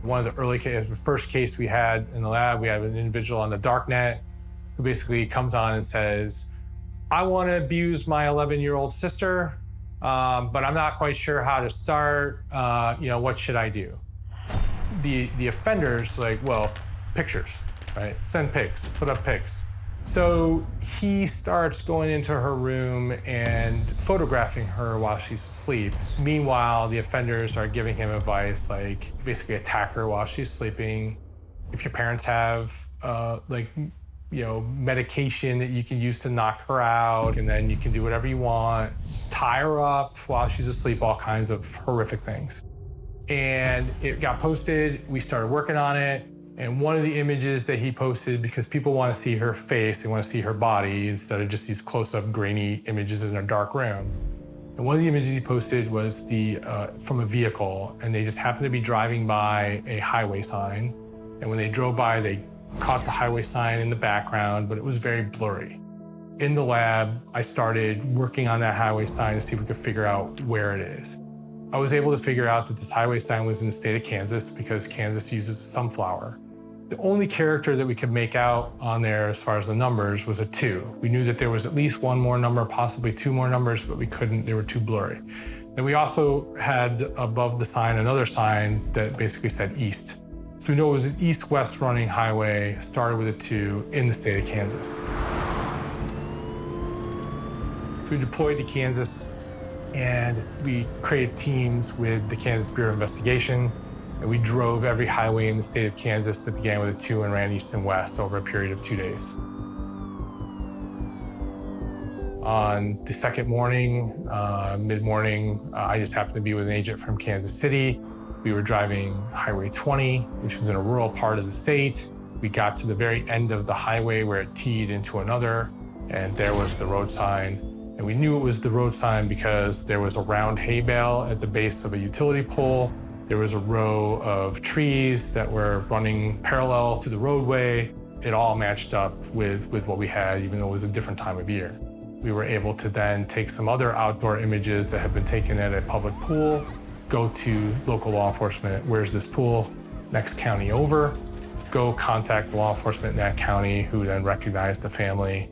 One of the early cases, the first case we had in the lab, we had an individual on the dark net who basically comes on and says, I want to abuse my 11-year-old sister, but I'm not quite sure how to start. What should I do? The offender's like, well, pictures, right? Send pics, put up pics. So he starts going into her room and photographing her while she's asleep. Meanwhile, the offenders are giving him advice like basically attack her while she's sleeping. If your parents have medication that you can use to knock her out, and then you can do whatever you want. Tie her up while she's asleep, all kinds of horrific things. And it got posted, we started working on it. And one of the images that he posted, because people want to see her face, they want to see her body instead of just these close-up grainy images in a dark room. And one of the images he posted was from a vehicle, and they just happened to be driving by a highway sign. And when they drove by, they caught the highway sign in the background, but it was very blurry. In the lab, I started working on that highway sign to see if we could figure out where it is. I was able to figure out that this highway sign was in the state of Kansas because Kansas uses a sunflower. The only character that we could make out on there as far as the numbers was a 2. We knew that there was at least one more number, possibly 2 more numbers, but we couldn't, they were too blurry. And we also had above the sign another sign that basically said east. So we know it was an east-west running highway, started with a 2 in the state of Kansas. So we deployed to Kansas and we created teams with the Kansas Bureau of Investigation. And we drove every highway in the state of Kansas that began with a 2 and ran east and west over a period of 2 days. On the second morning, mid-morning, I just happened to be with an agent from Kansas City. We were driving Highway 20, which was in a rural part of the state. We got to the very end of the highway where it teed into another, and there was the road sign. And we knew it was the road sign because there was a round hay bale at the base of a utility pole. There was a row of trees that were running parallel to the roadway. It all matched up with what we had, even though it was a different time of year. We were able to then take some other outdoor images that had been taken at a public pool, go to local law enforcement, where's this pool? Next county over, go contact the law enforcement in that county, who then recognized the family,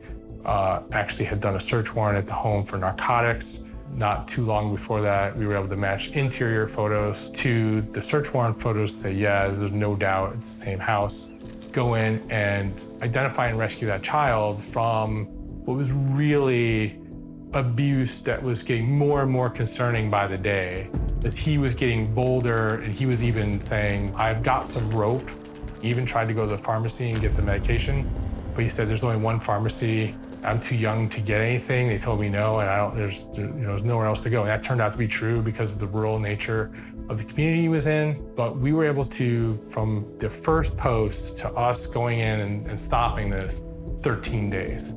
actually had done a search warrant at the home for narcotics. Not too long before that, we were able to match interior photos to the search warrant photos to say, yeah, there's no doubt it's the same house. Go in and identify and rescue that child from what was really abuse that was getting more and more concerning by the day. As he was getting bolder, and he was even saying, I've got some rope. He even tried to go to the pharmacy and get the medication, but he said, there's only one pharmacy. I'm too young to get anything. They told me no, and there's nowhere else to go. And that turned out to be true because of the rural nature of the community he was in. But we were able to, from the first post to us going in and stopping this, 13 days.